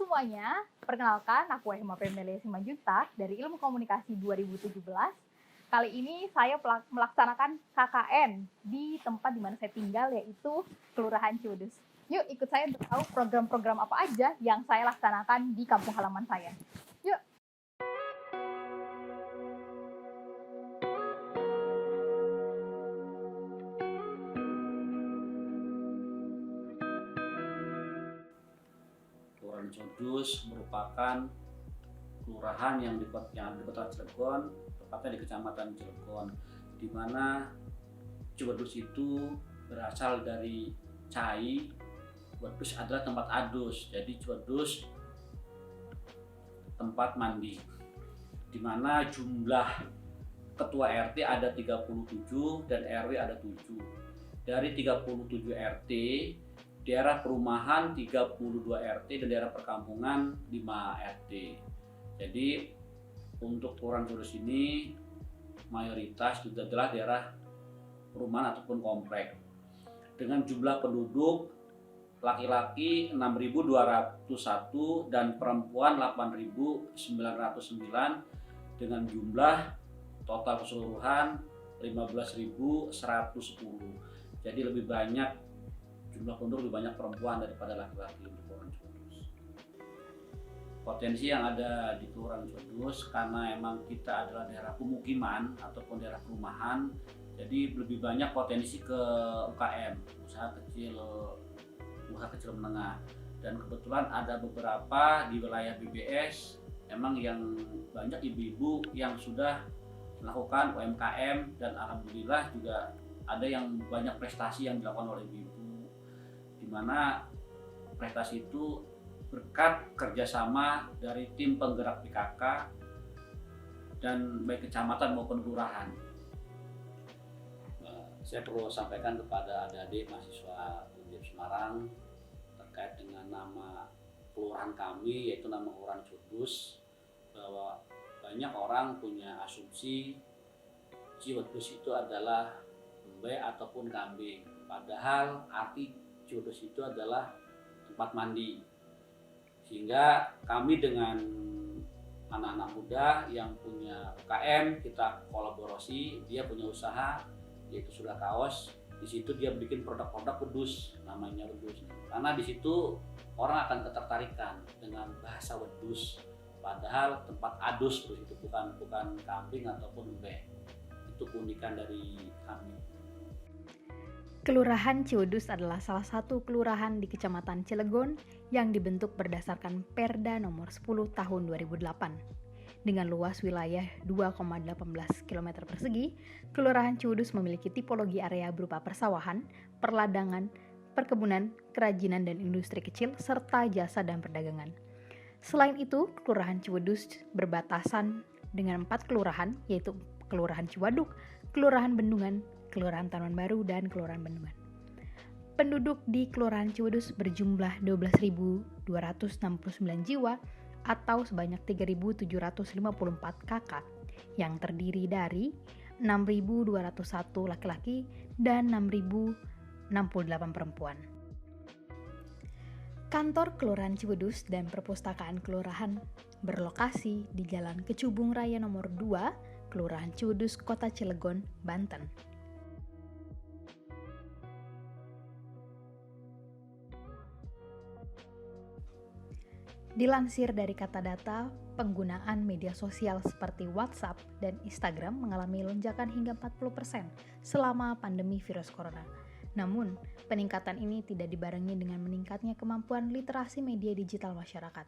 semuanya, perkenalkan aku Ehma Pemelia Simanjuntak dari Ilmu Komunikasi 2017. Kali ini saya melaksanakan KKN di tempat di mana saya tinggal, yaitu Kelurahan Ciwedus. Yuk ikut saya untuk tahu program-program apa aja yang saya laksanakan di kampung halaman saya. Yuk! Kelurahan Ciwedus merupakan kelurahan yang di Kota Cilegon, tepatnya di Kecamatan Cilegon, di mana Ciwedus itu berasal dari cai. Wedus adalah tempat adus, jadi Ciwedus tempat mandi, di mana jumlah ketua RT ada 37 dan RW ada 7. Dari 37 RT, daerah perumahan 32 RT dan daerah perkampungan 5 RT. Jadi untuk Kelurahan Ciwedus ini mayoritas juga adalah daerah perumahan ataupun komplek. Dengan jumlah penduduk laki-laki 6.201 dan perempuan 8.909 dengan jumlah total keseluruhan 15.110. Jadi lebih banyak jumlah penduduk lebih banyak perempuan daripada laki-laki di Kelurahan Ciwedus. Potensi yang ada di Kelurahan Ciwedus karena emang kita adalah daerah pemukiman ataupun daerah perumahan, jadi lebih banyak potensi ke UKM, usaha kecil menengah. Dan kebetulan ada beberapa di wilayah BBS emang yang banyak ibu-ibu yang sudah melakukan UMKM, dan alhamdulillah juga ada yang banyak prestasi yang dilakukan oleh ibu-ibu, di mana prestasi itu berkat kerjasama dari tim penggerak PKK dan baik kecamatan maupun kelurahan. Saya perlu sampaikan kepada adik-adik mahasiswa UNJ Semarang terkait dengan nama kelurahan kami, yaitu nama Kelurahan Ciwedus, bahwa banyak orang punya asumsi Ciwedus itu adalah embe ataupun kambing, padahal arti Ciwedus itu adalah tempat mandi. Sehingga kami dengan anak-anak muda yang punya UKM, kita kolaborasi, dia punya usaha yaitu Sula Kaos. Di situ dia bikin produk-produk wedus, namanya wedus. Karena di situ orang akan ketertarikan dengan bahasa wedus, padahal tempat adus terus itu bukan kambing ataupun embe. Itu keunikan dari kami. Kelurahan Ciwedus adalah salah satu kelurahan di Kecamatan Cilegon yang dibentuk berdasarkan Perda nomor 10 tahun 2008. Dengan luas wilayah 2,18 km persegi, Kelurahan Ciwedus memiliki tipologi area berupa persawahan, perladangan, perkebunan, kerajinan dan industri kecil, serta jasa dan perdagangan. Selain itu, Kelurahan Ciwedus berbatasan dengan 4 kelurahan, yaitu Kelurahan Ciwaduk, Kelurahan Bendungan, Kelurahan Taman Baru, dan Kelurahan Bendungan. Penduduk di Kelurahan Ciwedus berjumlah 12.269 jiwa atau sebanyak 3.754 kakak yang terdiri dari 6.201 laki-laki dan 6.068 perempuan. Kantor Kelurahan Ciwedus dan Perpustakaan Kelurahan berlokasi di Jalan Kecubung Raya nomor 2, Kelurahan Ciwedus, Kota Cilegon, Banten. Dilansir dari kata data, penggunaan media sosial seperti WhatsApp dan Instagram mengalami lonjakan hingga 40% selama pandemi virus corona. Namun, peningkatan ini tidak dibarengi dengan meningkatnya kemampuan literasi media digital masyarakat.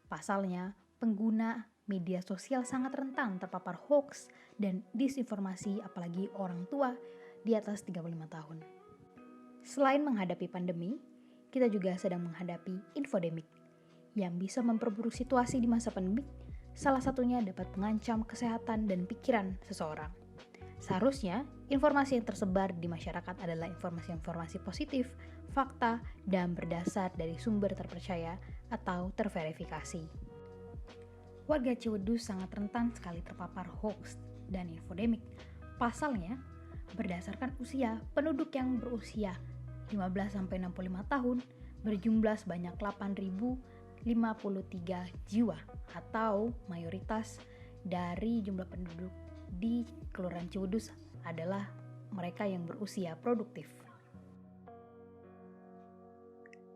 Pasalnya, pengguna media sosial sangat rentan terpapar hoax dan disinformasi, apalagi orang tua di atas 35 tahun. Selain menghadapi pandemi, kita juga sedang menghadapi infodemik yang bisa memperburuk situasi di masa pandemi, salah satunya dapat mengancam kesehatan dan pikiran seseorang. Seharusnya, informasi yang tersebar di masyarakat adalah informasi-informasi positif, fakta, dan berdasar dari sumber terpercaya atau terverifikasi. Warga Ciwedus sangat rentan sekali terpapar hoax dan infodemik. Pasalnya, berdasarkan usia, penduduk yang berusia 15-65 tahun berjumlah sebanyak 8.500 53 jiwa atau mayoritas dari jumlah penduduk di Kelurahan Ciwidey adalah mereka yang berusia produktif.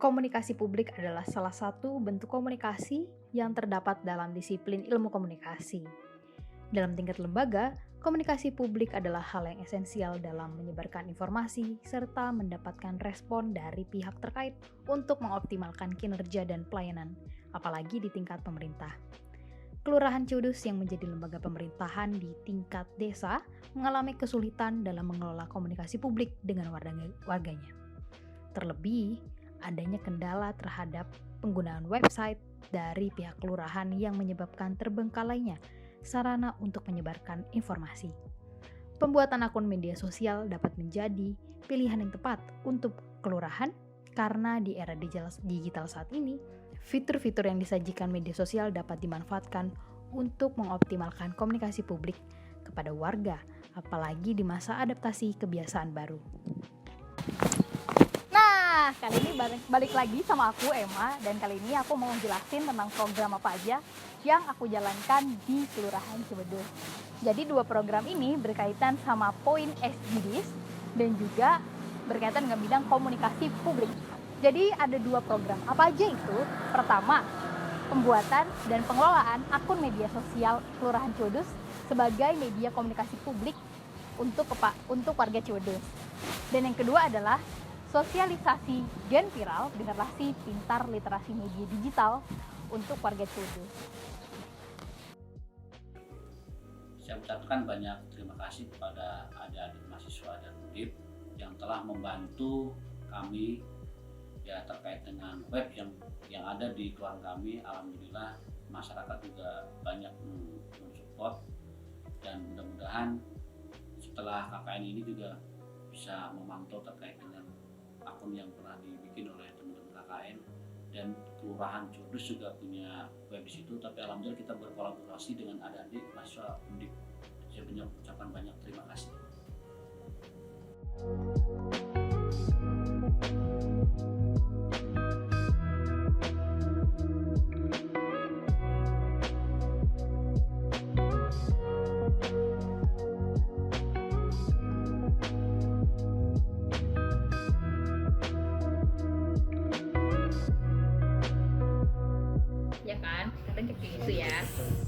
Komunikasi publik adalah salah satu bentuk komunikasi yang terdapat dalam disiplin ilmu komunikasi. Dalam tingkat lembaga, komunikasi publik adalah hal yang esensial dalam menyebarkan informasi serta mendapatkan respon dari pihak terkait untuk mengoptimalkan kinerja dan pelayanan, apalagi di tingkat pemerintah. Kelurahan Ciwidey yang menjadi lembaga pemerintahan di tingkat desa mengalami kesulitan dalam mengelola komunikasi publik dengan warganya. Terlebih, adanya kendala terhadap penggunaan website dari pihak kelurahan yang menyebabkan terbengkalainya sarana untuk menyebarkan informasi. Pembuatan akun media sosial dapat menjadi pilihan yang tepat untuk kelurahan karena di era digital saat ini, fitur-fitur yang disajikan media sosial dapat dimanfaatkan untuk mengoptimalkan komunikasi publik kepada warga, apalagi di masa adaptasi kebiasaan baru. Nah, kali ini balik lagi sama aku, Emma, dan kali ini aku mau jelasin tentang program apa aja yang aku jalankan di Kelurahan Ciwidey. Jadi 2 program ini berkaitan sama poin SDGs dan juga berkaitan dengan bidang komunikasi publik. Jadi ada 2 program. Apa aja itu? Pertama, pembuatan dan pengelolaan akun media sosial Kelurahan Ciwidey sebagai media komunikasi publik untuk warga Ciwidey. Dan yang kedua adalah sosialisasi Gen Viral generasi pintar literasi media digital untuk warga Ciwidey. Saya ucapkan banyak terima kasih kepada adik-adik mahasiswa dan undip yang telah membantu kami ya terkait dengan web yang ada di keluarga kami. Alhamdulillah masyarakat juga banyak mensupport dan mudah-mudahan setelah KKN ini juga bisa memantau terkait dengan akun yang pernah dibikin oleh teman-teman KKN, dan Kelurahan Ciwidey juga punya web di situ. Tapi alhamdulillah kita berkolaborasi dengan adik-adik mahasiswa undip. Saya ucapkan banyak terima kasih. Ya kan, kadang kayak gitu ya.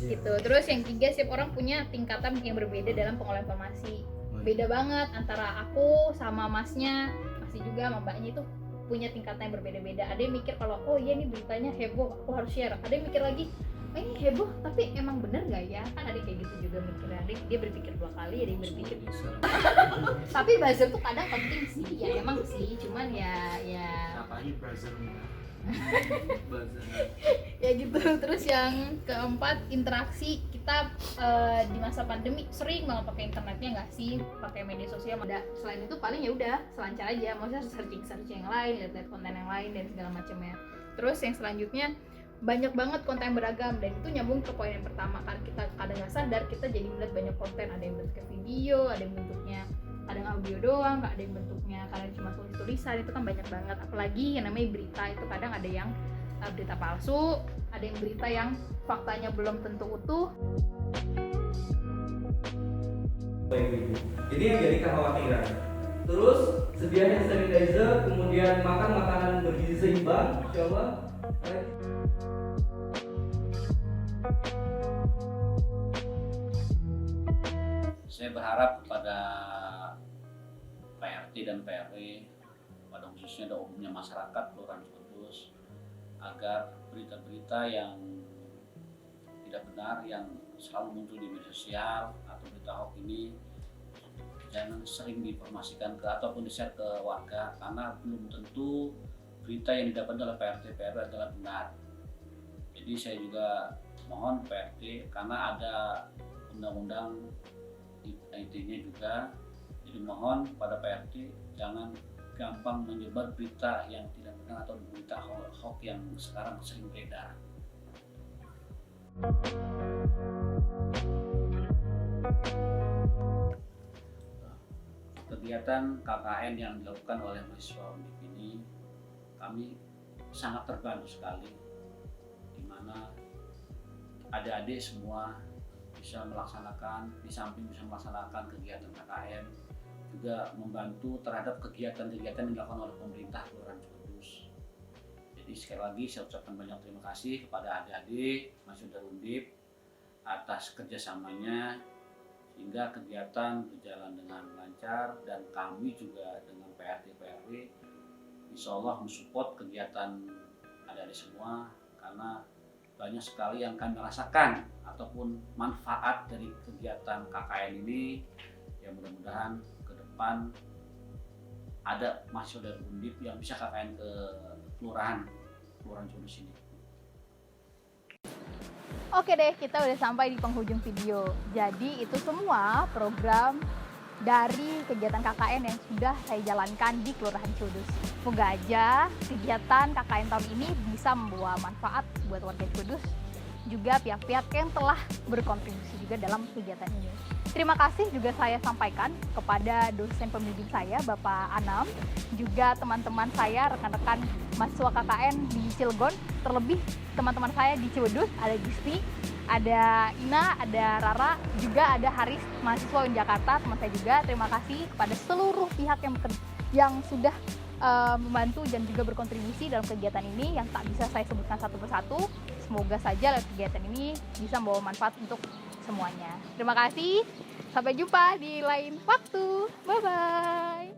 Gitu. Terus yang ketiga, setiap orang punya tingkatan yang berbeda dalam pengolahan informasi. Beda banget antara aku sama masnya, masih juga sama mbaknya itu punya tingkatan yang berbeda-beda. Ada yang mikir kalau oh iya nih beritanya heboh, aku harus share. Ada yang mikir lagi, oh ini heboh tapi emang bener nggak ya? Kan ada kayak gitu juga mikirnya. Ada dia berpikir 2 kali, ada yang berpikir. Tapi buzzer tuh kadang penting sih, ya emang sih. Cuman ya apa aja buzzernya? ya gitu. Terus yang keempat, interaksi kita di masa pandemi sering banget pakai internetnya nggak sih, pakai media sosial. Ada selain itu paling ya udah selancar aja, maksudnya searching yang lain, lihat konten yang lain dan segala macamnya. Terus yang selanjutnya banyak banget konten yang beragam, dan itu nyambung ke poin yang pertama, kan kita kadang nggak sadar kita jadi melihat banyak konten. Ada yang bentuknya video, ada yang bentuknya kadang audio doang, nggak ada yang bentuknya kadang cuma tulisan. Itu kan banyak banget. Apalagi yang namanya berita, itu kadang ada yang berita palsu, ada yang berita yang faktanya belum tentu utuh. Jadi yang jadi kekhawatiran. Terus sedia hand sanitizer, kemudian makan makanan bergizi seimbang, insyaallah. Saya berharap kepada PRT dan PRW, pada khususnya dan umumnya masyarakat Kelurahan Ciwidey, agar berita-berita yang tidak benar yang selalu muncul di media sosial atau berita hoax ini jangan sering diinformasikan ataupun di-share ke warga, karena belum tentu berita yang didapat oleh PRT PRW adalah benar. Jadi saya juga mohon PRT, karena ada undang-undang IT-nya juga, jadi mohon pada PRT jangan gampang menyebar berita yang tidak benar atau berita hoax yang sekarang sering beredar. Kegiatan KKN yang dilakukan oleh mahasiswa undip ini, kami sangat terbantu sekali mana adik-adik semua bisa melaksanakan, di samping bisa melaksanakan kegiatan KKN, juga membantu terhadap kegiatan-kegiatan yang dilakukan oleh pemerintah Kelurahan Kudus. Jadi sekali lagi saya ucapkan banyak terima kasih kepada adik-adik mahasiswa Undip atas kerjasamanya sehingga kegiatan berjalan dengan lancar, dan kami juga dengan PRT-PRW insya Allah mensupport kegiatan adik-adik semua, karena banyak sekali yang kami rasakan ataupun manfaat dari kegiatan KKN ini. Ya mudah-mudahan ke depan ada mahasiswa dari Undip yang bisa KKN ke Kelurahan Kudus ini. Oke deh, kita udah sampai di penghujung video. Jadi itu semua program dari kegiatan KKN yang sudah saya jalankan di Kelurahan Kudus. Semoga aja kegiatan KKN tahun ini bisa membawa manfaat buat warga Kudus, juga pihak-pihak yang telah berkontribusi juga dalam kegiatan ini. Terima kasih juga saya sampaikan kepada dosen pembimbing saya, Bapak Anam, juga teman-teman saya, rekan-rekan mahasiswa KKN di Cilegon, terlebih teman-teman saya di Ciledug, ada Gisti, ada Ina, ada Rara, juga ada Haris, mahasiswa di Jakarta, teman saya juga. Terima kasih kepada seluruh pihak yang sudah membantu dan juga berkontribusi dalam kegiatan ini yang tak bisa saya sebutkan satu persatu. Semoga saja kegiatan ini bisa membawa manfaat untuk semuanya. Terima kasih, sampai jumpa di lain waktu. Bye-bye.